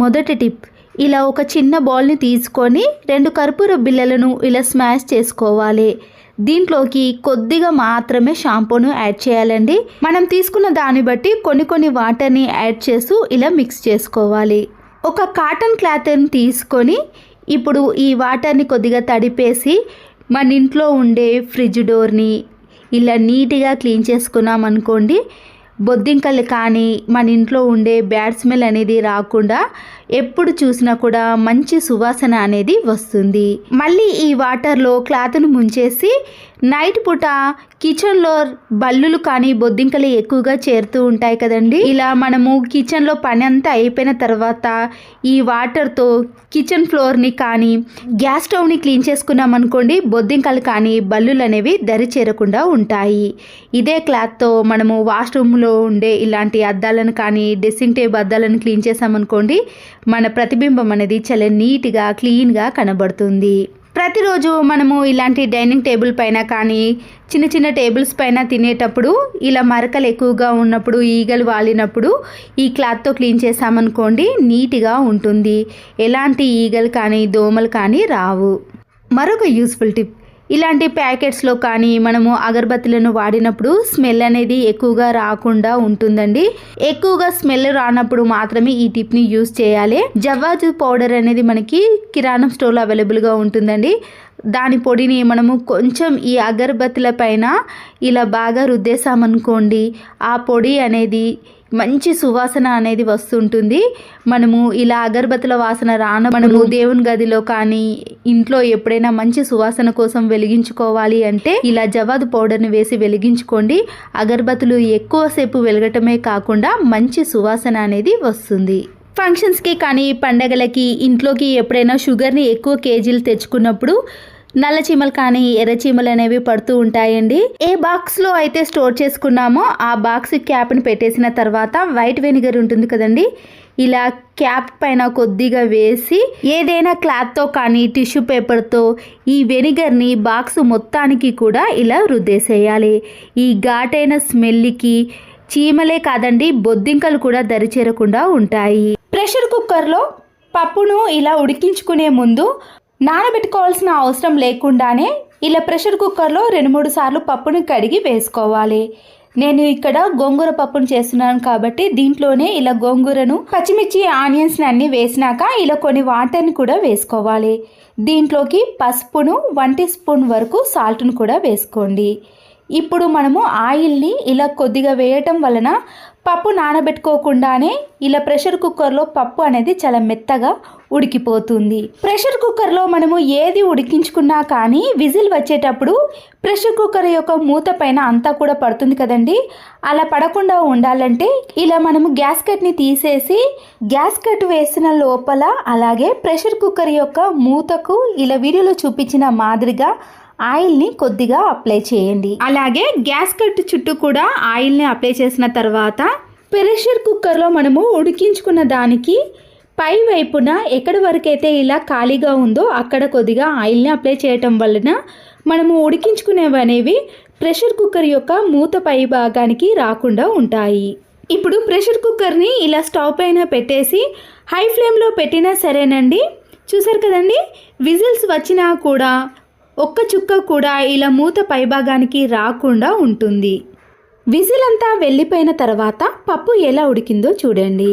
మొదటి టిప్, ఇలా ఒక చిన్న బౌల్ని తీసుకొని 2 కర్పూర బిళ్ళలను ఇలా స్మాష్ చేసుకోవాలి. దీంట్లోకి కొద్దిగా మాత్రమే షాంపూను యాడ్ చేయాలండి. మనం తీసుకున్న దాన్ని బట్టి కొన్ని వాటర్ని యాడ్ చేస్తూ ఇలా మిక్స్ చేసుకోవాలి. ఒక కాటన్ క్లాత్ని తీసుకొని ఇప్పుడు ఈ వాటర్ని కొద్దిగా తడిపేసి మన ఇంట్లో ఉండే ఫ్రిడ్జ్ డోర్ని ఇలా నీట్గా క్లీన్ చేసుకున్నాం అనుకోండి, బొద్దింకలు కానీ మన ఇంట్లో ఉండే బ్యాడ్ స్మెల్ అనేది రాకుండా ఎప్పుడు చూసినా కూడా మంచి సువాసన అనేది వస్తుంది. మళ్ళీ ఈ వాటర్లో క్లాత్ను ముంచేసి నైట్ పూట కిచెన్లో బల్లులు కానీ బొద్దింకలు ఎక్కువగా చేరుతూ ఉంటాయి కదండి. ఇలా మనము కిచెన్లో పని అంతా అయిపోయిన తర్వాత ఈ వాటర్తో కిచెన్ ఫ్లోర్ని కానీ గ్యాస్ స్టవ్ని క్లీన్ చేసుకున్నాం అనుకోండి, బొద్దింకలు కానీ బల్లులు అనేవి దరి చేరకుండా ఉంటాయి. ఇదే క్లాత్తో మనము వాష్రూమ్లో ఉండే ఇలాంటి అద్దాలను కానీ డ్రెస్సింగ్ టేబుల్ అద్దాలను క్లీన్ చేసామనుకోండి, మన ప్రతిబింబం అనేది చాలా నీట్గా క్లీన్గా కనబడుతుంది. ప్రతిరోజు మనము ఇలాంటి డైనింగ్ టేబుల్ పైన కానీ చిన్న టేబుల్స్ పైన తినేటప్పుడు ఇలా మరకలు ఎక్కువగా ఉన్నప్పుడు, ఈగలు వాలినప్పుడు ఈ క్లాత్తో క్లీన్ చేసామనుకోండి నీట్గా ఉంటుంది. ఎలాంటి ఈగలు కానీ దోమలు కానీ రావు. మరొక యూస్ఫుల్ టిప్, ఇలాంటి ప్యాకెట్స్లో కానీ మనము అగరబత్తులను వాడినప్పుడు స్మెల్ అనేది ఎక్కువగా రాకుండా ఉంటుందండి. ఎక్కువగా స్మెల్ రానప్పుడు మాత్రమే ఈ టిప్ని యూస్ చేయాలి. జవ్వాజు పౌడర్ అనేది మనకి కిరాణం స్టోర్లో అవైలబుల్గా ఉంటుందండి. దాని పొడిని మనము కొంచెం ఈ అగరబత్తుల పైన ఇలా బాగా రుద్దేశామనుకోండి, ఆ పొడి అనేది మంచి సువాసన అనేది వస్తుంటుంది. మనము ఇలా అగరబత్తుల వాసన మనము దేవుని గదిలో కానీ ఇంట్లో ఎప్పుడైనా మంచి సువాసన కోసం వెలిగించుకోవాలి అంటే ఇలా జవాదు పౌడర్ని వేసి వెలిగించుకోండి. అగరబత్తులు ఎక్కువసేపు వెలగటమే కాకుండా మంచి సువాసన అనేది వస్తుంది. ఫంక్షన్స్కి కానీ పండగలకి ఇంట్లోకి ఎప్పుడైనా షుగర్ని ఎక్కువ కేజీలు తెచ్చుకున్నప్పుడు నల్ల చీమలు కానీ ఎర్ర చీమలు అనేవి పడుతూ ఉంటాయండి. ఏ బాక్స్లో అయితే స్టోర్ చేసుకున్నామో ఆ బాక్స్ క్యాప్ని పెట్టేసిన తర్వాత వైట్ వెనిగర్ ఉంటుంది కదండి, ఇలా క్యాప్ పైన కొద్దిగా వేసి ఏదైనా క్లాత్తో కానీ టిష్యూ పేపర్తో ఈ వెనిగర్ని బాక్స్ మొత్తానికి కూడా ఇలా రుద్దేసేయాలి. ఈ ఘాటైన స్మెల్కి చీమలే కాదండి బొద్దింకలు కూడా దరిచేరకుండా ఉంటాయి. ప్రెషర్ కుక్కర్లో పప్పును ఇలా ఉడికించుకునే ముందు నానబెట్టుకోవాల్సిన అవసరం లేకుండానే ఇలా ప్రెషర్ కుక్కర్లో 2-3 సార్లు పప్పును కడిగి వేసుకోవాలి. నేను ఇక్కడ గోంగూర పప్పును చేస్తున్నాను కాబట్టి దీంట్లోనే ఇలా గోంగూరను, పచ్చిమిర్చి, ఆనియన్స్ని అన్నీ వేసినాక ఇలా కొన్ని వాటర్ని కూడా వేసుకోవాలి. దీంట్లోకి పసుపును 1 టీ స్పూన్ వరకు సాల్ట్ను కూడా వేసుకోండి. ఇప్పుడు మనము ఆయిల్ని ఇలా కొద్దిగా వేయటం వలన పప్పు నానబెట్టుకోకుండానే ఇలా ప్రెషర్ కుక్కర్లో పప్పు అనేది చాలా మెత్తగా ఉడికిపోతుంది. ప్రెషర్ కుక్కర్లో మనము ఏది ఉడికించుకున్నా కానీ విజిల్ వచ్చేటప్పుడు ప్రెషర్ కుక్కర్ యొక్క మూత పైన అంతా కూడా పడుతుంది కదండి. అలా పడకుండా ఉండాలంటే ఇలా మనము గ్యాస్ కట్ని తీసేసి గ్యాస్ కట్ వేసిన లోపల అలాగే ప్రెషర్ కుక్కర్ యొక్క మూతకు ఇలా వీడియోలో చూపించిన మాదిరిగా ఆయిల్ని కొద్దిగా అప్లై చేయండి. అలాగే గ్యాస్ కట్ చుట్టూ కూడా ఆయిల్ని అప్లై చేసిన తర్వాత ప్రెషర్ కుక్కర్లో మనము ఉడికించుకున్న దానికి పై వైపున ఎక్కడి వరకైతే ఇలా ఖాళీగా ఉందో అక్కడ కొద్దిగా ఆయిల్ని అప్లై చేయటం వలన మనము ఉడికించుకునేవి అనేవి ప్రెషర్ కుక్కర్ యొక్క మూత పై భాగానికి రాకుండా ఉంటాయి. ఇప్పుడు ప్రెషర్ కుక్కర్ని ఇలా స్టవ్ పైన పెట్టేసి హై ఫ్లేమ్లో పెట్టినా సరేనండి. చూసారు కదండి, విజిల్స్ వచ్చినా కూడా ఒక్క చుక్క కూడా ఇలా మూత పైభాగానికి రాకుండా ఉంటుంది. విజిల్ అంతా వెళ్ళిపోయిన తర్వాత పప్పు ఎలా ఉడికిందో చూడండి.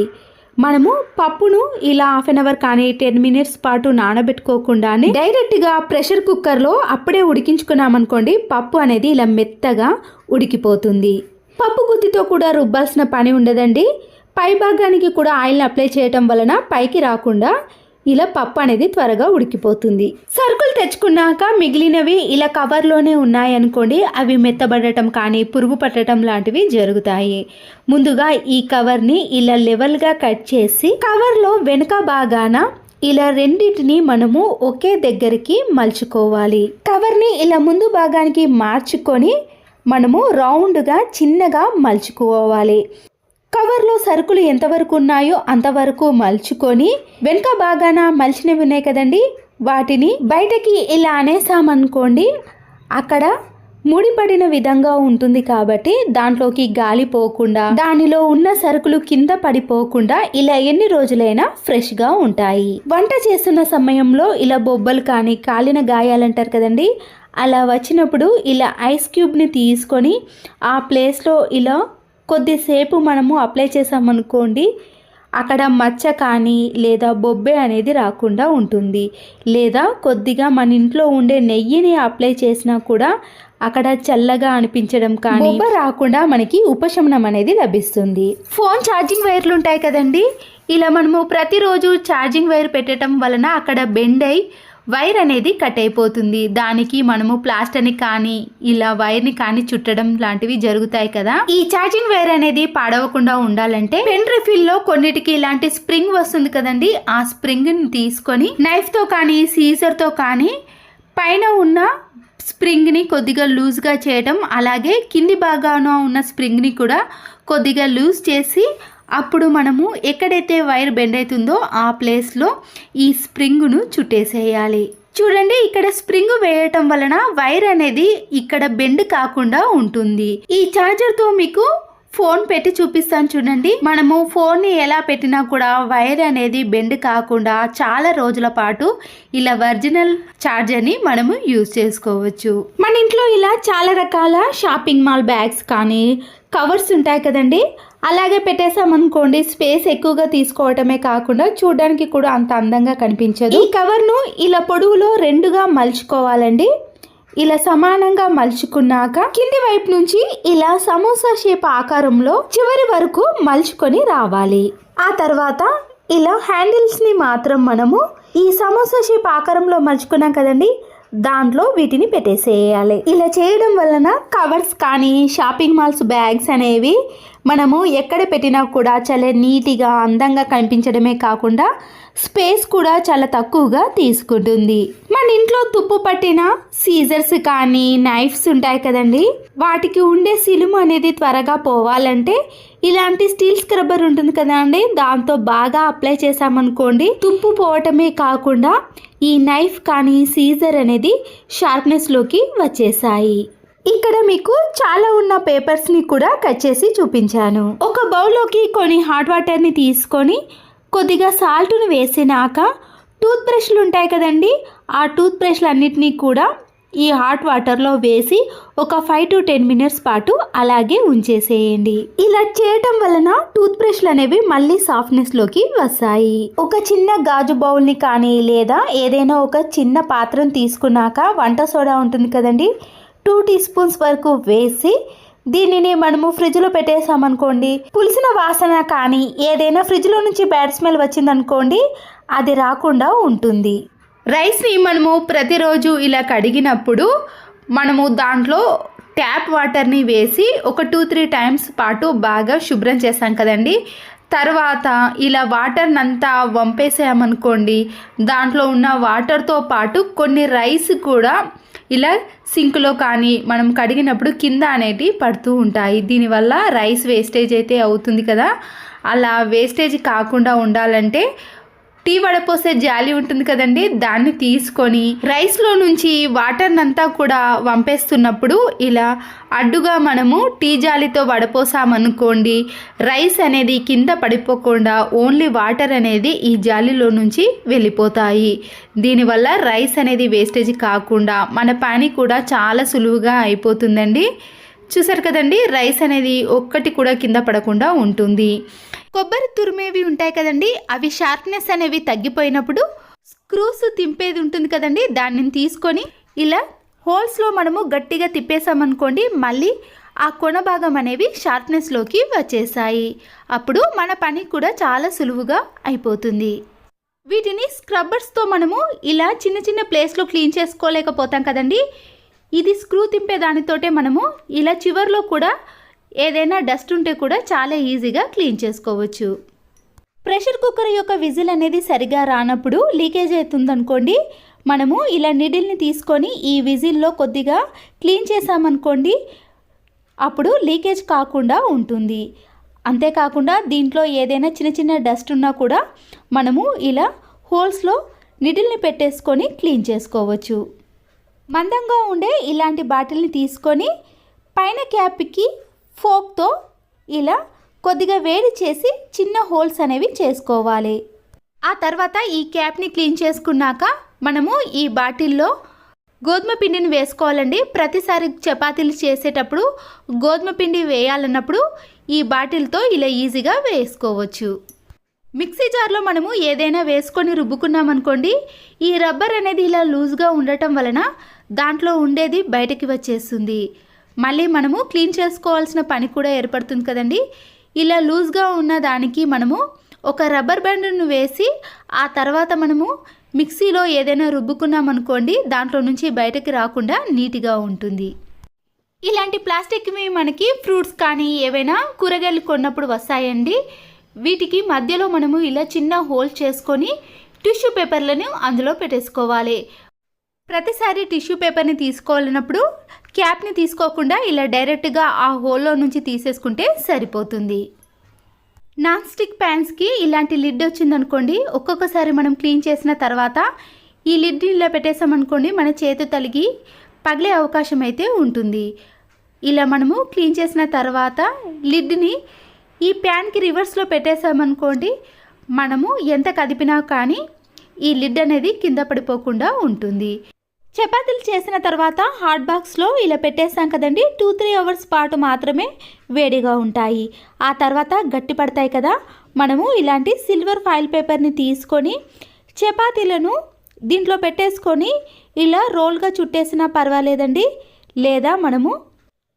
మనము పప్పును ఇలా 1/2 అవర్ కానీ 10 మినిట్స్ పాటు నానబెట్టుకోకుండానే డైరెక్ట్గా ప్రెషర్ కుక్కర్లో అప్పుడే ఉడికించుకున్నామనుకోండి, పప్పు అనేది ఇలా మెత్తగా ఉడికిపోతుంది. పప్పు గుత్తితో కూడా రుబ్బాల్సిన పని ఉండదండి. పై భాగానికి కూడా ఆయిల్ని అప్లై చేయటం వలన పైకి రాకుండా ఇలా పప్పు అనేది త్వరగా ఉడికిపోతుంది. సరుకులు తెచ్చుకున్నాక మిగిలినవి ఇలా కవర్లోనే ఉన్నాయనుకోండి, అవి మెత్తబడటం కానీ పురుగు పట్టడం లాంటివి జరుగుతాయి. ముందుగా ఈ కవర్ని ఇలా లెవెల్గా కట్ చేసి కవర్లో వెనుక భాగాన ఇలా రెండింటిని మనము ఒకే దగ్గరికి మలుచుకోవాలి. కవర్ని ఇలా ముందు భాగానికి మార్చుకొని మనము రౌండ్గా చిన్నగా మలుచుకోవాలి. కవర్లో సరుకులు ఎంతవరకు ఉన్నాయో అంతవరకు మలుచుకొని వెనుక భాగాన మలిచినవి ఉన్నాయి కదండి, వాటిని బయటకి ఇలా అనేసామనుకోండి, అక్కడ ముడిపడిన విధంగా ఉంటుంది కాబట్టి దాంట్లోకి గాలి పోకుండా దానిలో ఉన్న సరుకులు కింద పడిపోకుండా ఇలా ఎన్ని రోజులైనా ఫ్రెష్గా ఉంటాయి. వంట చేస్తున్న సమయంలో ఇలా బొబ్బలు కానీ కాలిన గాయాలంటారు కదండి, అలా వచ్చినప్పుడు ఇలా ఐస్ క్యూబ్ని తీసుకొని ఆ ప్లేస్లో ఇలా కొద్దిసేపు మనము అప్లై చేసామనుకోండి, అక్కడ మచ్చ కానీ లేదా బొబ్బే అనేది రాకుండా ఉంటుంది. లేదా కొద్దిగా మన ఇంట్లో ఉండే నెయ్యిని అప్లై చేసినా కూడా అక్కడ చల్లగా అనిపించడం కానీ బొబ్బ రాకుండా మనకి ఉపశమనం అనేది లభిస్తుంది. ఫోన్ ఛార్జింగ్ వైర్లు ఉంటాయి కదండి, ఇలా మనము ప్రతిరోజు ఛార్జింగ్ వైర్ పెట్టడం వలన అక్కడ బెండ్ అయి వైర్ అనేది కట్ అయిపోతుంది. దానికి మనము ప్లాస్టర్ని కానీ ఇలా వైర్ని కానీ చుట్టడం లాంటివి జరుగుతాయి కదా. ఈ ఛార్జింగ్ వైర్ అనేది పాడవకుండా ఉండాలంటే పెన్ రిఫిల్లో కొన్నిటికి ఇలాంటి స్ప్రింగ్ వస్తుంది కదండి, ఆ స్ప్రింగ్ని తీసుకొని నైఫ్తో కానీ సీజర్తో కానీ పైన ఉన్న స్ప్రింగ్ని కొద్దిగా లూజ్గా చేయడం, అలాగే కింది భాగాన ఉన్న స్ప్రింగ్ని కూడా కొద్దిగా లూజ్ చేసి అప్పుడు మనము ఎక్కడైతే వైర్ బెండ్ అవుతుందో ఆ ప్లేస్లో ఈ స్ప్రింగ్ను చుట్టేసేయాలి. చూడండి, ఇక్కడ స్ప్రింగ్ వేయటం వలన వైర్ అనేది ఇక్కడ బెండ్ కాకుండా ఉంటుంది. ఈ ఛార్జర్తో మీకు ఫోన్ పెట్టి చూపిస్తాను చూడండి. మనము ఫోన్ని ఎలా పెట్టినా కూడా వైర్ అనేది బెండ్ కాకుండా చాలా రోజుల పాటు ఇలా ఒరిజినల్ ఛార్జర్ని మనము యూజ్ చేసుకోవచ్చు. మన ఇంట్లో ఇలా చాలా రకాల షాపింగ్ మాల్ బ్యాగ్స్ కానీ కవర్స్ ఉంటాయి కదండి, అలాగే పెట్టేసామనుకోండి స్పేస్ ఎక్కువగా తీసుకోవటమే కాకుండా చూడడానికి కూడా అంత అందంగా కనిపించదు. ఈ కవర్ను ఇలా పొడవులో రెండుగా మలుచుకోవాలండి. ఇలా సమానంగా మలుచుకున్నాక కింది వైపు నుంచి ఇలా సమోసా షేప్ ఆకారంలో చివరి వరకు మలుచుకొని రావాలి. ఆ తర్వాత ఇలా హ్యాండిల్స్ని మాత్రం మనము ఈ సమోసా షేప్ ఆకారంలో మలుచుకున్నాం కదండి, దాంట్లో వీటిని పెట్టేసేయాలి. ఇలా చేయడం వలన కవర్స్ కానీ షాపింగ్ మాల్స్ బ్యాగ్స్ అనేవి మనము ఎక్కడ పెట్టినా కూడా చాలా నీట్గా అందంగా కనిపించడమే కాకుండా స్పేస్ కూడా చాలా తక్కువగా తీసుకుంటుంది. మన ఇంట్లో తుప్పు పట్టిన సీజర్స్ కానీ నైఫ్స్ ఉంటాయి కదండి, వాటికి ఉండే సిలుము అనేది త్వరగా పోవాలంటే ఇలాంటి స్టీల్ స్క్రబ్బర్ ఉంటుంది కదా అండి, దాంతో బాగా అప్లై చేసామనుకోండి తుప్పు పోవటమే కాకుండా ఈ నైఫ్ కానీ సీజర్ అనేది షార్ప్నెస్లోకి వచ్చేసాయి. ఇక్కడ మీకు చాలా ఉన్న పేపర్స్ని కూడా కట్ చేసి చూపించాను. ఒక బౌల్లోకి కొన్ని హాట్ వాటర్ని తీసుకొని కొద్దిగా సాల్ట్ను వేసినాక టూత్ బ్రష్లు ఉంటాయి కదండి, ఆ టూత్ బ్రష్లు అన్నిటినీ కూడా ఈ హాట్ వాటర్లో వేసి ఒక 5 to 10 minutes పాటు అలాగే ఉంచేసేయండి. ఇలా చేయటం వలన టూత్ బ్రష్లు అనేవి మళ్ళీ సాఫ్ట్నెస్లోకి వస్తాయి. ఒక చిన్న గాజు బౌల్ని కానీ లేదా ఏదైనా ఒక చిన్న పాత్రను తీసుకున్నాక వంట సోడా ఉంటుంది కదండి, 2 teaspoons వరకు వేసి దీనిని మనము ఫ్రిడ్జ్లో పెట్టేసామనుకోండి, పులిసిన వాసన కానీ ఏదైనా ఫ్రిడ్జ్లో నుంచి బ్యాడ్ స్మెల్ వచ్చిందనుకోండి అది రాకుండా ఉంటుంది. రైస్ని మనము ప్రతిరోజు ఇలా కడిగినప్పుడు మనము దాంట్లో ట్యాప్ వాటర్ని వేసి ఒక 2-3 times పాటు బాగా శుభ్రం చేస్తాం కదండి. తర్వాత ఇలా వాటర్ని అంతా వంపేసామనుకోండి, దాంట్లో ఉన్న వాటర్తో పాటు కొన్ని రైస్ కూడా ఇలా సింక్లో కానీ మనం కడిగినప్పుడు కింద అనేటి పడుతూ ఉంటాయి. దీనివల్ల రైస్ వేస్టేజ్ అయితే అవుతుంది కదా. అలా వేస్టేజ్ కాకుండా ఉండాలంటే టీ వడపోసే జాలి ఉంటుంది కదండి, దాన్ని తీసుకొని రైస్లో నుంచి వాటర్ని అంతా కూడా వంపేస్తున్నప్పుడు ఇలా అడ్డుగా మనము టీ జాలితో వడపోసామనుకోండి రైస్ అనేది కింద పడిపోకుండా ఓన్లీ వాటర్ అనేది ఈ జాలిలో నుంచి వెళ్ళిపోతాయి. దీనివల్ల రైస్ అనేది వేస్టేజ్ కాకుండా మన పని కూడా చాలా సులువుగా అయిపోతుందండి. చూసారు కదండి, రైస్ అనేది ఒక్కటి కూడా కింద పడకుండా ఉంటుంది. కొబ్బరి తురిమేవి ఉంటాయి కదండి, అవి షార్ప్నెస్ అనేవి తగ్గిపోయినప్పుడు స్క్రూస్ తింపేది ఉంటుంది కదండి, దాన్ని తీసుకొని ఇలా హోల్స్లో మనము గట్టిగా తిప్పేసామనుకోండి మళ్ళీ ఆ కొన భాగం అనేవి షార్ప్నెస్లోకి వచ్చేసాయి. అప్పుడు మన పని కూడా చాలా సులువుగా అయిపోతుంది. వీటిని స్క్రబ్బర్స్తో మనము ఇలా చిన్న చిన్న ప్లేస్లో క్లీన్ చేసుకోలేకపోతాం కదండి, ఇది స్క్రూ తింపే దానితోటే మనము ఇలా చివర్లో కూడా ఏదైనా డస్ట్ ఉంటే కూడా చాలా ఈజీగా క్లీన్ చేసుకోవచ్చు. ప్రెషర్ కుక్కర్ యొక్క విజిల్ అనేది సరిగా రానప్పుడు లీకేజ్ అవుతుందనుకోండి, మనము ఇలా నీడిల్ని తీసుకొని ఈ విజిల్లో కొద్దిగా క్లీన్ చేసామనుకోండి అప్పుడు లీకేజ్ కాకుండా ఉంటుంది. అంతేకాకుండా దీంట్లో ఏదైనా చిన్న చిన్న డస్ట్ ఉన్నా కూడా మనము ఇలా హోల్స్లో నీడిల్ని పెట్టేసుకొని క్లీన్ చేసుకోవచ్చు. మందంగా ఉండే ఇలాంటి బాటిల్ని తీసుకొని పైన క్యాప్కి ఫోక్తో ఇలా కొద్దిగా వేడి చేసి చిన్న హోల్స్ అనేవి చేసుకోవాలి. ఆ తర్వాత ఈ క్యాప్ని క్లీన్ చేసుకున్నాక మనము ఈ బాటిల్లో గోధుమ పిండిని వేసుకోవాలండి. ప్రతిసారి చపాతీలు చేసేటప్పుడు గోధుమ పిండి వేయాలన్నప్పుడు ఈ బాటిల్తో ఇలా ఈజీగా వేసుకోవచ్చు. మిక్సీ జార్లో మనము ఏదైనా వేసుకొని రుబ్బుకున్నామనుకోండి, ఈ రబ్బర్ అనేది ఇలా లూజ్గా ఉండటం వలన దాంట్లో ఉండేది బయటకి వచ్చేస్తుంది. మళ్ళీ మనము క్లీన్ చేసుకోవాల్సిన పని కూడా ఏర్పడుతుంది కదండి. ఇలా లూజ్గా ఉన్న దానికి మనము ఒక రబ్బర్ బ్యాండ్ను వేసి ఆ తర్వాత మనము మిక్సీలో ఏదైనా రుబ్బుకున్నామనుకోండి, దాంట్లో నుంచి బయటకి రాకుండా నీట్గా ఉంటుంది. ఇలాంటి ప్లాస్టిక్వి మనకి ఫ్రూట్స్ కానీ ఏవైనా కూరగాయలు కొన్నప్పుడు వస్తాయండి. వీటికి మధ్యలో మనము ఇలా చిన్న హోల్ చేసుకొని టిష్యూ పేపర్లను అందులో పెట్టేసుకోవాలి. ప్రతిసారి టిష్యూ పేపర్ని తీసుకోవాలన్నప్పుడు క్యాప్ని తీసుకోకుండా ఇలా డైరెక్ట్గా ఆ హోల్లో నుంచి తీసేసుకుంటే సరిపోతుంది. నాన్ స్టిక్ ప్యాన్స్కి ఇలాంటి లిడ్ వచ్చిందనుకోండి, ఒక్కొక్కసారి మనం క్లీన్ చేసిన తర్వాత ఈ లిడ్ని ఇలా పెట్టేసామనుకోండి, మన చేతి తలిగి పగిలే అవకాశం అయితే ఉంటుంది. ఇలా మనము క్లీన్ చేసిన తర్వాత లిడ్ని ఈ ప్యాన్కి రివర్స్లో పెట్టేసామనుకోండి, మనము ఎంత కదిపినా కానీ ఈ లిడ్ అనేది కింద పడిపోకుండా ఉంటుంది. చపాతీలు చేసిన తర్వాత హాట్ బాక్స్లో ఇలా పెట్టేసాం కదండి, 2-3 అవర్స్ పాటు మాత్రమే వేడిగా ఉంటాయి. ఆ తర్వాత గట్టి పడతాయి కదా. మనము ఇలాంటి సిల్వర్ ఫాయిల్ పేపర్ని తీసుకొని చపాతీలను దీంట్లో పెట్టేసుకొని ఇలా రోల్గా చుట్టేసినా పర్వాలేదండి. లేదా మనము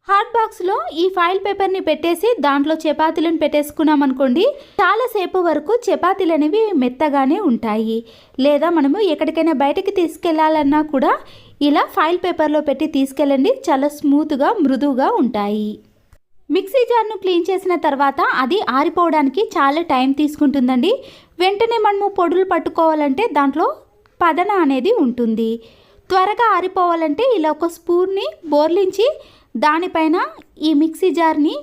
హాట్ బాక్స్లో ఈ ఫాయిల్ పేపర్ని పెట్టేసి దాంట్లో చపాతీలను పెట్టేసుకున్నాం అనుకోండి, చాలాసేపు వరకు చపాతీలు అనేవి మెత్తగానే ఉంటాయి. లేదా మనము ఎక్కడికైనా బయటకి తీసుకెళ్లాలన్నా కూడా ఇలా ఫాయిల్ పేపర్లో పెట్టి తీసుకెళ్ళండి, చాలా స్మూత్గా మృదువుగా ఉంటాయి. మిక్సీ జార్ను క్లీన్ చేసిన తర్వాత అది ఆరిపోవడానికి చాలా టైం తీసుకుంటుందండి. వెంటనే మనము పొడులు పట్టుకోవాలంటే దాంట్లో పదన అనేది ఉంటుంది. త్వరగా ఆరిపోవాలంటే ఇలా ఒక స్పూన్ని బోర్లించి దానిపైన ఈ మిక్సీ జార్ని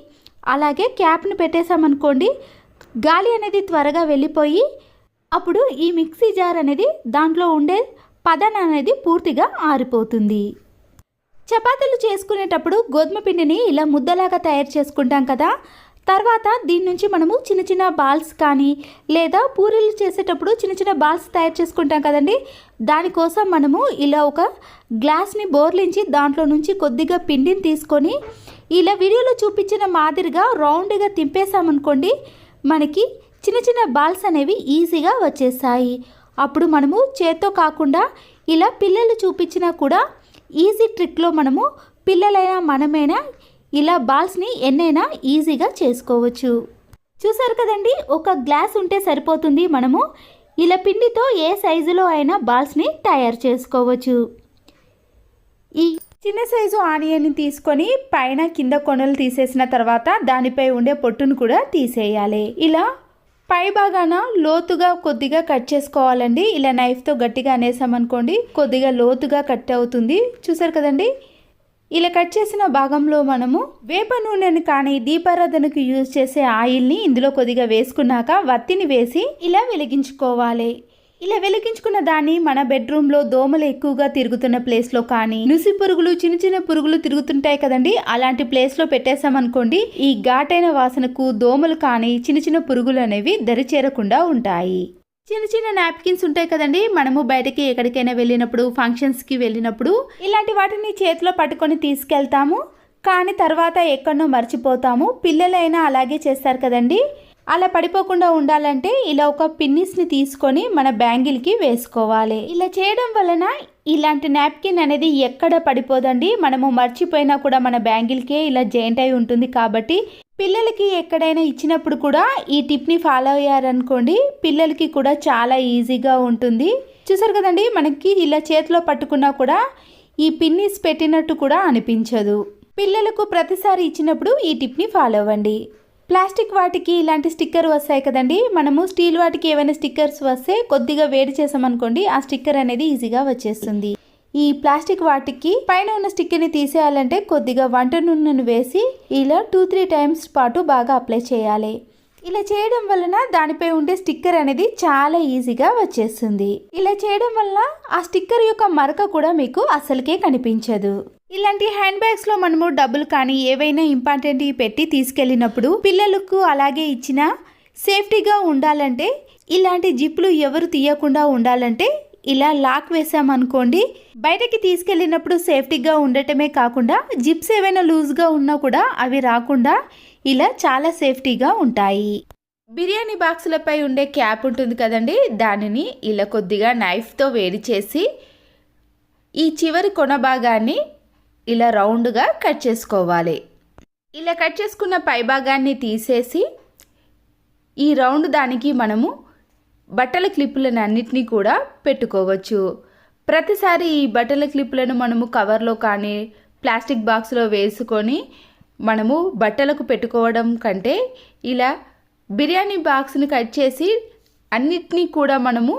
అలాగే క్యాప్ని పెట్టేసామనుకోండి, గాలి అనేది త్వరగా వెళ్ళిపోయి అప్పుడు ఈ మిక్సీ జార్ అనేది దాంట్లో ఉండే పదన అనేది పూర్తిగా ఆరిపోతుంది. చపాతీలు చేసుకునేటప్పుడు గోధుమ పిండిని ఇలా ముద్దలాగా తయారు చేసుకుంటాం కదా. తర్వాత దీని నుంచి మనము చిన్న చిన్న బాల్స్ కానీ లేదా పూరీలు చేసేటప్పుడు చిన్న చిన్న బాల్స్ తయారు చేసుకుంటాం కదండి. దానికోసం మనము ఇలా ఒక గ్లాస్ని బోర్లించి దాంట్లో నుంచి కొద్దిగా పిండిని తీసుకొని ఇలా వీడియోలో చూపించిన మాదిరిగా రౌండ్గా తింపేసామనుకోండి, మనకి చిన్న చిన్న బాల్స్ అనేవి ఈజీగా వచ్చేస్తాయి. అప్పుడు మనము చేత్తో కాకుండా ఇలా పిల్లలు చూపించినా కూడా ఈజీ ట్రిక్లో మనము పిల్లలైనా మనమైనా ఇలా బాల్స్ని ఎన్నైనా ఈజీగా చేసుకోవచ్చు. చూసారు కదండి, ఒక గ్లాస్ ఉంటే సరిపోతుంది. మనము ఇలా పిండితో ఏ సైజులో అయినా బాల్స్ని తయారు చేసుకోవచ్చు. ఈ చిన్న సైజు ఆనియన్ని తీసుకొని పైన కింద కొనలు తీసేసిన తర్వాత దానిపై ఉండే పొట్టును కూడా తీసేయాలి. ఇలా పై భాగాన లోతుగా కొద్దిగా కట్ చేసుకోవాలండి. ఇలా నైఫ్తో గట్టిగా అనేసామనుకోండి, కొద్దిగా లోతుగా కట్ అవుతుంది. చూసారు కదండి, ఇలా కట్ చేసిన భాగంలో మనము వేప నూనెను కానీ దీపారాధనకు యూజ్ చేసే ఆయిల్ని ఇందులో కొద్దిగా వేసుకున్నాక వత్తిని వేసి ఇలా వెలిగించుకోవాలి. ఇలా వెలిగించుకున్న దాన్ని మన బెడ్రూమ్లో దోమలు ఎక్కువగా తిరుగుతున్న ప్లేస్లో కానీ నుసి పురుగులు చిన్న చిన్న పురుగులు తిరుగుతుంటాయి కదండి, అలాంటి ప్లేస్లో పెట్టేసామనుకోండి, ఈ ఘాటైన వాసనకు దోమలు కానీ చిన్న చిన్న పురుగులు అనేవి దరిచేరకుండా ఉంటాయి. చిన్న చిన్న నాప్కిన్స్ ఉంటాయి కదండి, మనము బయటకి ఎక్కడికైనా వెళ్ళినప్పుడు ఫంక్షన్స్కి వెళ్ళినప్పుడు ఇలాంటి వాటిని చేతిలో పట్టుకొని తీసుకెళ్తాము, కానీ తర్వాత ఎక్కడనో మర్చిపోతాము. పిల్లలైనా అలాగే చేస్తారు కదండి. అలా పడిపోకుండా ఉండాలంటే ఇలా ఒక పిన్నిస్ని తీసుకొని మన బ్యాంగిల్కి వేసుకోవాలి. ఇలా చేయడం వలన ఇలాంటి నాప్కిన్ అనేది ఎక్కడ పడిపోదండి. మనము మర్చిపోయినా కూడా మన బ్యాంగిల్కే ఇలా జాయింట్ అయి ఉంటుంది. కాబట్టి పిల్లలకి ఎక్కడైనా ఇచ్చినప్పుడు కూడా ఈ టిప్ని ఫాలో అయ్యారనుకోండి, పిల్లలకి కూడా చాలా ఈజీగా ఉంటుంది. చూసారు కదండి, మనకి ఇలా చేతిలో పట్టుకున్నా కూడా ఈ పిన్నిస్ పెట్టినట్టు కూడా అనిపించదు. పిల్లలకు ప్రతిసారి ఇచ్చినప్పుడు ఈ టిప్ని ఫాలో అవ్వండి. ప్లాస్టిక్ వాటికి ఇలాంటి స్టిక్కర్ వస్తాయి కదండి, మనము స్టీల్ వాటికి ఏమైనా స్టిక్కర్స్ వస్తే కొద్దిగా వేడి చేసామనుకోండి, ఆ స్టిక్కర్ అనేది ఈజీగా వచ్చేస్తుంది. ఈ ప్లాస్టిక్ వాటికి పైన ఉన్న స్టిక్కర్ని తీసేయాలంటే కొద్దిగా వంట నూనెను వేసి ఇలా 2-3 టైమ్స్ పాటు బాగా అప్లై చేయాలి. ఇలా చేయడం వలన దానిపై ఉండే స్టిక్కర్ అనేది చాలా ఈజీగా వచ్చేస్తుంది. ఇలా చేయడం వల్ల ఆ స్టిక్కర్ యొక్క మరక కూడా మీకు అసలుకే కనిపించదు. ఇలాంటి హ్యాండ్ బ్యాగ్స్ లో మనము డబ్బులు కానీ ఏవైనా ఇంపార్టెంట్ పెట్టి తీసుకెళ్ళినప్పుడు పిల్లలకు అలాగే ఇచ్చిన సేఫ్టీగా ఉండాలంటే ఇలాంటి జిప్లు ఎవరు తీయకుండా ఉండాలంటే ఇలా లాక్ వేసామనుకోండి, బయటకి తీసుకెళ్ళినప్పుడు సేఫ్టీగా ఉండటమే కాకుండా జిప్స్ ఏవైనా లూజ్గా ఉన్నా కూడా అవి రాకుండా ఇలా చాలా సేఫ్టీగా ఉంటాయి. బిర్యానీ బాక్సులపై ఉండే క్యాప్ ఉంటుంది కదండి, దానిని ఇలా కొద్దిగా నైఫ్తో వేడి చేసి ఈ చివరి కొన భాగాన్ని ఇలా రౌండ్గా కట్ చేసుకోవాలి. ఇలా కట్ చేసుకున్న పై భాగాన్ని తీసేసి ఈ రౌండ్ దానికి మనము బట్టల క్లిప్పులను అన్నిటినీ కూడా పెట్టుకోవచ్చు. ప్రతిసారి ఈ బట్టల క్లిప్పులను మనము కవర్లో కానీ ప్లాస్టిక్ బాక్స్లో వేసుకొని మనము బట్టలకు పెట్టుకోవడం కంటే ఇలా బిర్యానీ బాక్స్ని కట్ చేసి అన్నిటినీ కూడా మనము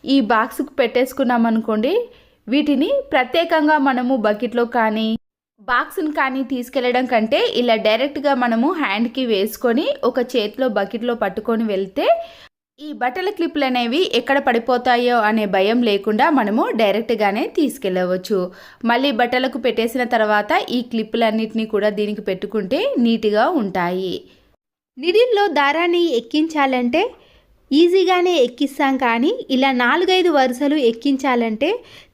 ఈ బాక్స్కు పెట్టేసుకున్నాం అనుకోండి, వీటిని ప్రత్యేకంగా మనము బకెట్లో కానీ బాక్స్ని కానీ తీసుకెళ్ళడం కంటే ఇలా డైరెక్ట్గా మనము హ్యాండ్కి వేసుకొని ఒక చేతిలో బకెట్లో పట్టుకొని వెళ్తే ఈ బట్టల క్లిప్లు అనేవి ఎక్కడ పడిపోతాయో అనే భయం లేకుండా మనము డైరెక్ట్గానే తీసుకెళ్ళవచ్చు. మళ్ళీ బట్టలకు పెట్టేసిన తర్వాత ఈ క్లిప్పులన్నిటినీ కూడా దీనికి పెట్టుకుంటే నీట్గా ఉంటాయి. నిడిల్లో దారాన్ని ఎక్కించాలంటే ఈజీగానే ఎక్కిస్తాం, కానీ ఇలా 4-5 వరుసలు ఎక్కించాలంటే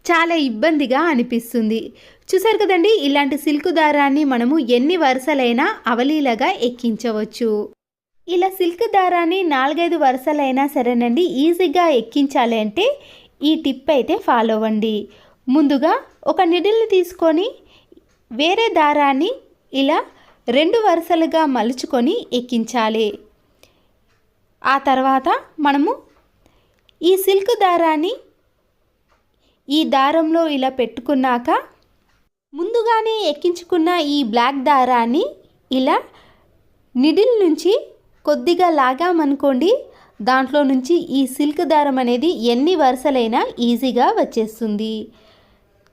చాలా ఇబ్బందిగా అనిపిస్తుంది. చూసారు కదండి, ఇలాంటి సిల్క్ దారాన్ని మనము ఎన్ని వరుసలైనా అవలీలగా ఎక్కించవచ్చు. ఇలా సిల్క్ దారాన్ని 4-5 వరుసలైనా సరేనండి ఈజీగా ఎక్కించాలి అంటే ఈ టిప్ అయితే ఫాలో అవ్వండి. ముందుగా ఒక నిడిల్ని తీసుకొని వేరే దారాన్ని ఇలా 2 వరుసలుగా మలుచుకొని ఎక్కించాలి. ఆ తర్వాత మనము ఈ సిల్క్ దారాన్ని ఈ దారంలో ఇలా పెట్టుకున్నాక ముందుగానే ఎక్కించుకున్న ఈ బ్లాక్ దారాన్ని ఇలా నిడిల్ నుంచి కొద్దిగా లాగామనుకోండి, దాంట్లో నుంచి ఈ సిల్క్ దారం అనేది ఎన్ని వరుసలైనా ఈజీగా వచ్చేస్తుంది.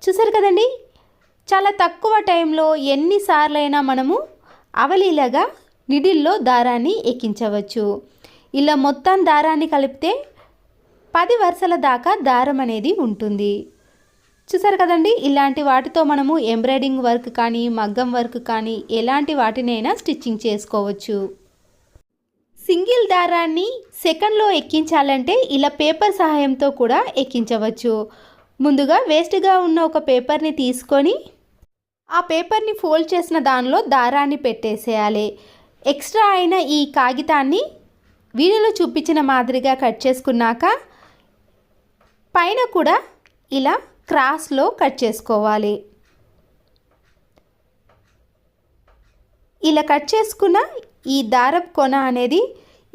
చూసారు కదండి, చాలా తక్కువ టైంలో ఎన్నిసార్లైనా మనము అవలీలగా నిడిల్లో దారాన్ని ఎక్కించవచ్చు. ఇలా మొత్తం దారాన్ని కలిపితే 10 వరుసల దాకా దారం అనేది ఉంటుంది. చూసారు కదండి, ఇలాంటి వాటితో మనము ఎంబ్రాయిడింగ్ వర్క్ కానీ మగ్గం వర్క్ కానీ ఎలాంటి వాటినైనా స్టిచ్చింగ్ చేసుకోవచ్చు. సింగిల్ దారాన్ని సెకండ్లో ఎక్కించాలంటే ఇలా పేపర్ సహాయంతో కూడా ఎక్కించవచ్చు. ముందుగా వేస్ట్గా ఉన్న ఒక పేపర్ని తీసుకొని ఆ పేపర్ని ఫోల్డ్ చేసిన దానిలో దారాన్ని పెట్టేసేయాలి. ఎక్స్ట్రా అయిన ఈ కాగితాన్ని వీడియోలో చూపించిన మాదిరిగా కట్ చేసుకున్నాక పైన కూడా ఇలా క్రాస్లో కట్ చేసుకోవాలి. ఇలా కట్ చేసుకున్న ఈ దారపు కొన అనేది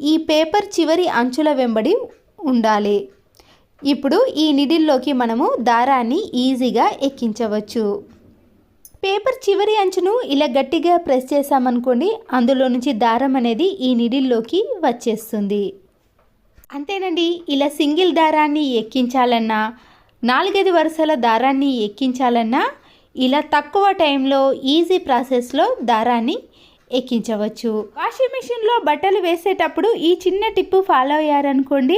ఈ పేపర్ చివరి అంచుల వెంబడి ఉండాలి. ఇప్పుడు ఈ నిడిల్లోకి మనము దారాన్ని ఈజీగా ఎక్కించవచ్చు. పేపర్ చివరి అంచును ఇలా గట్టిగా ప్రెస్ చేసామనుకోండి, అందులో నుంచి దారం అనేది ఈ నిడిల్లోకి వచ్చేస్తుంది. అంతేనండి, ఇలా సింగిల్ దారాన్ని ఎక్కించాలన్నా 4-5 వరుసల దారాన్ని ఎక్కించాలన్నా ఇలా తక్కువ టైంలో ఈజీ ప్రాసెస్లో దారాన్ని ఎక్కించవచ్చు. వాషింగ్ మిషన్లో బట్టలు వేసేటప్పుడు ఈ చిన్న టిప్పు ఫాలో అయ్యారనుకోండి,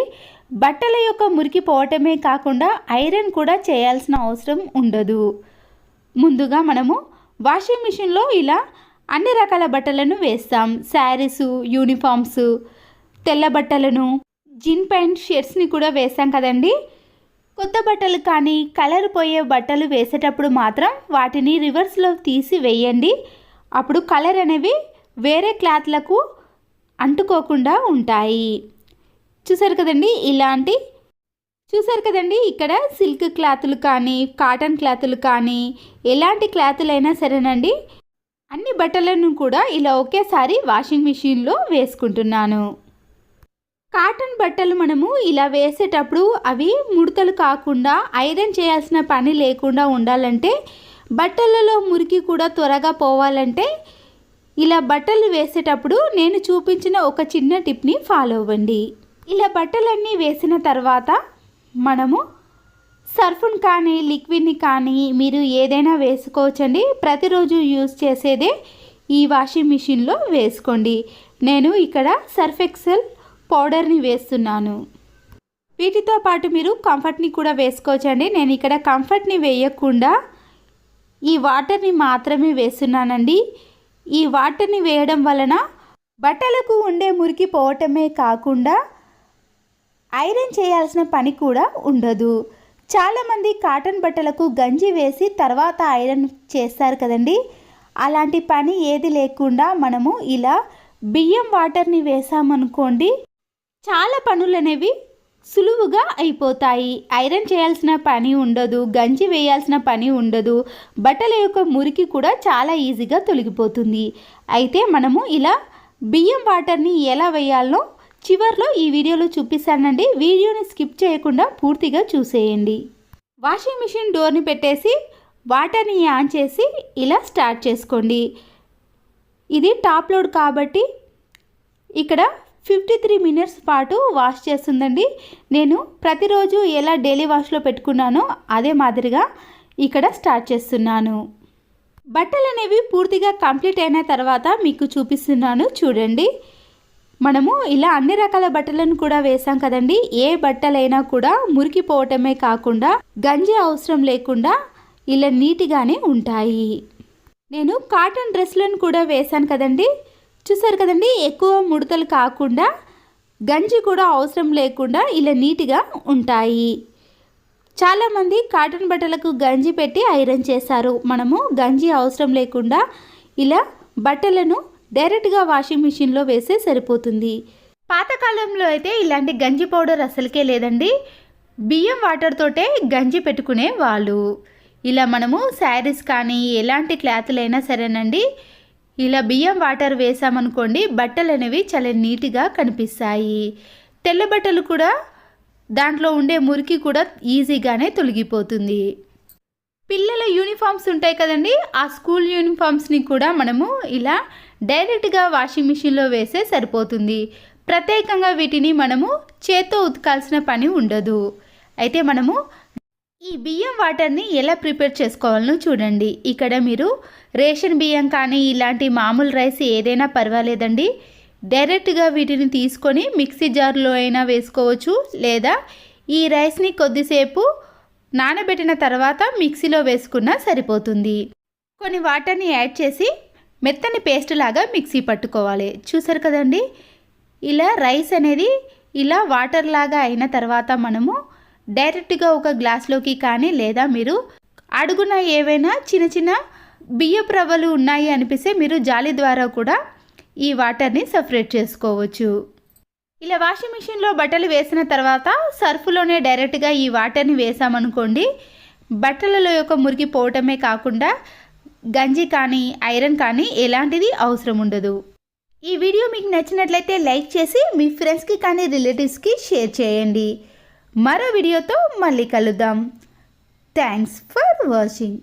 బట్టల యొక్క మురికి పోవటమే కాకుండా ఐరన్ కూడా చేయాల్సిన అవసరం ఉండదు. ముందుగా మనము వాషింగ్ మిషన్లో ఇలా అన్ని రకాల బట్టలను వేస్తాం. శారీసు, యూనిఫామ్స్, తెల్ల బట్టలను, జీన్ ప్యాంట్, షర్ట్స్ని కూడా వేస్తాం కదండి. కొత్త బట్టలు కానీ కలర్ పోయే బట్టలు వేసేటప్పుడు మాత్రం వాటిని రివర్స్లో తీసి వేయండి. అప్పుడు కలర్ అనేవి వేరే క్లాత్లకు అంటుకోకుండా ఉంటాయి. చూసారు కదండి, ఇక్కడ సిల్క్ క్లాతులు కానీ కాటన్ క్లాతులు కానీ ఎలాంటి క్లాతులైనా సరేనండి, అన్ని బట్టలను కూడా ఇలా ఒకేసారి వాషింగ్ మిషన్లో వేసుకుంటున్నాను. కాటన్ బట్టలు మనము ఇలా వేసేటప్పుడు అవి ముడతలు కాకుండా ఐరన్ చేయాల్సిన పని లేకుండా ఉండాలంటే, బట్టలలో మురికి కూడా త్వరగా పోవాలంటే ఇలా బట్టలు వేసేటప్పుడు నేను చూపించిన ఒక చిన్న టిప్ని ఫాలో అవ్వండి. ఇలా బట్టలన్నీ వేసిన తర్వాత మనము సర్ఫ్ని కానీ లిక్విడ్ని కానీ మీరు ఏదైనా వేసుకోవచ్చండి. ప్రతిరోజు యూజ్ చేసేదే ఈ వాషింగ్ మిషన్లో వేసుకోండి. నేను ఇక్కడ సర్ఫ్ ఎక్సెల్ పౌడర్ని వేస్తున్నాను. వీటితో పాటు మీరు కంఫర్ట్ని కూడా వేసుకోవచ్చండి. నేను ఇక్కడ కంఫర్ట్ని వేయకుండా ఈ వాటర్ని మాత్రమే వేస్తున్నానండి. ఈ వాటర్ని వేయడం వలన బట్టలకు ఉండే మురికి పోవటమే కాకుండా ఐరన్ చేయాల్సిన పని కూడా ఉండదు. చాలామంది కాటన్ బట్టలకు గంజి వేసి తర్వాత ఐరన్ చేస్తారు కదండి. అలాంటి పని ఏది లేకుండా మనము ఇలా బియ్యం వాటర్ని వేసామనుకోండి, చాలా పనులు అనేవి సులువుగా అయిపోతాయి. ఐరన్ చేయాల్సిన పని ఉండదు, గంజి వేయాల్సిన పని ఉండదు, బట్టల యొక్క మురికి కూడా చాలా ఈజీగా తొలగిపోతుంది. అయితే మనము ఇలా బియ్యం వాటర్ని ఎలా వేయాలో చివర్లో ఈ వీడియోలో చూపిస్తానండి. వీడియోని స్కిప్ చేయకుండా పూర్తిగా చూసేయండి. వాషింగ్ మిషన్ డోర్ని పెట్టేసి వాటర్ని ఆన్ చేసి ఇలా స్టార్ట్ చేసుకోండి. ఇది టాప్ లోడ్ కాబట్టి ఇక్కడ 53 మినిట్స్ పాటు వాష్ చేస్తుందండి. నేను ప్రతిరోజు ఎలా డైలీ వాష్లో పెట్టుకున్నానో అదే మాదిరిగా ఇక్కడ స్టార్ట్ చేస్తున్నాను. బట్టలు అనేవి పూర్తిగా కంప్లీట్ అయిన తర్వాత మీకు చూపిస్తున్నాను చూడండి. మనము ఇలా అన్ని రకాల బట్టలను కూడా వేసాం కదండి. ఏ బట్టలైనా కూడా మురికిపోవటమే కాకుండా గంజి అవసరం లేకుండా ఇలా నీట్గానే ఉంటాయి. నేను కాటన్ డ్రెస్లను కూడా వేసాను కదండి. చూసారు కదండి, ఎక్కువ ముడతలు కాకుండా గంజి కూడా అవసరం లేకుండా ఇలా నీట్గా ఉంటాయి. చాలామంది కాటన్ బట్టలకు గంజి పెట్టి ఐరన్ చేశారు. మనము గంజి అవసరం లేకుండా ఇలా బట్టలను డైరెక్ట్గా వాషింగ్ మిషన్లో వేస్తే సరిపోతుంది. పాతకాలంలో అయితే ఇలాంటి గంజి పౌడర్ అసలుకే లేదండి. బియ్యం వాటర్ తోటే గంజి పెట్టుకునే వాళ్ళు. ఇలా మనము శారీస్ కానీ ఎలాంటి క్లాతులైనా సరేనండి, ఇలా బియ్యం వాటర్ వేసామనుకోండి బట్టలు అనేవి చాలా నీట్గా కనిపిస్తాయి. తెల్ల బట్టలు కూడా దాంట్లో ఉండే మురికి కూడా ఈజీగానే తొలగిపోతుంది. పిల్లల యూనిఫామ్స్ ఉంటాయి కదండి, ఆ స్కూల్ యూనిఫామ్స్ని కూడా మనము ఇలా డైరెక్ట్గా వాషింగ్ మిషన్లో వేసే సరిపోతుంది. ప్రత్యేకంగా వీటిని మనము చేత్తో ఉతకాల్సిన పని ఉండదు. అయితే మనము ఈ బియ్యం వాటర్ని ఎలా ప్రిపేర్ చేసుకోవాలో చూడండి. ఇక్కడ మీరు రేషన్ బియ్యం కానీ ఇలాంటి మామూలు రైస్ ఏదైనా పర్వాలేదండి. డైరెక్ట్గా వీటిని తీసుకొని మిక్సీ జార్లో అయినా వేసుకోవచ్చు, లేదా ఈ రైస్ని కొద్దిసేపు నానబెట్టిన తర్వాత మిక్సీలో వేసుకున్నా సరిపోతుంది. కొన్ని వాటర్ని యాడ్ చేసి మెత్తని పేస్ట్ లాగా మిక్సీ పట్టుకోవాలి. చూసారు కదండి, ఇలా రైస్ అనేది ఇలా వాటర్ లాగా అయిన తర్వాత మనము డైరెక్ట్గా ఒక గ్లాస్లోకి కానీ, లేదా మీరు అడుగున ఏవైనా చిన్న చిన్న బియ్యపు రవ్వలు ఉన్నాయి అనిపిస్తే మీరు జాలి ద్వారా కూడా ఈ వాటర్ని సపరేట్ చేసుకోవచ్చు. ఇలా వాషింగ్ మిషన్లో బట్టలు వేసిన తర్వాత సర్ఫ్లోనే డైరెక్ట్గా ఈ వాటర్ని వేసామనుకోండి, బట్టలలో యొక్క మురికి పోవటమే కాకుండా గంజి కానీ ఐరన్ కానీ ఎలాంటిది అవసరం ఉండదు. ఈ వీడియో మీకు నచ్చినట్లయితే లైక్ చేసి మీ ఫ్రెండ్స్కి కానీ రిలేటివ్స్కి షేర్ చేయండి. మరో వీడియోతో మళ్ళీ కలుద్దాం. Thanks for watching.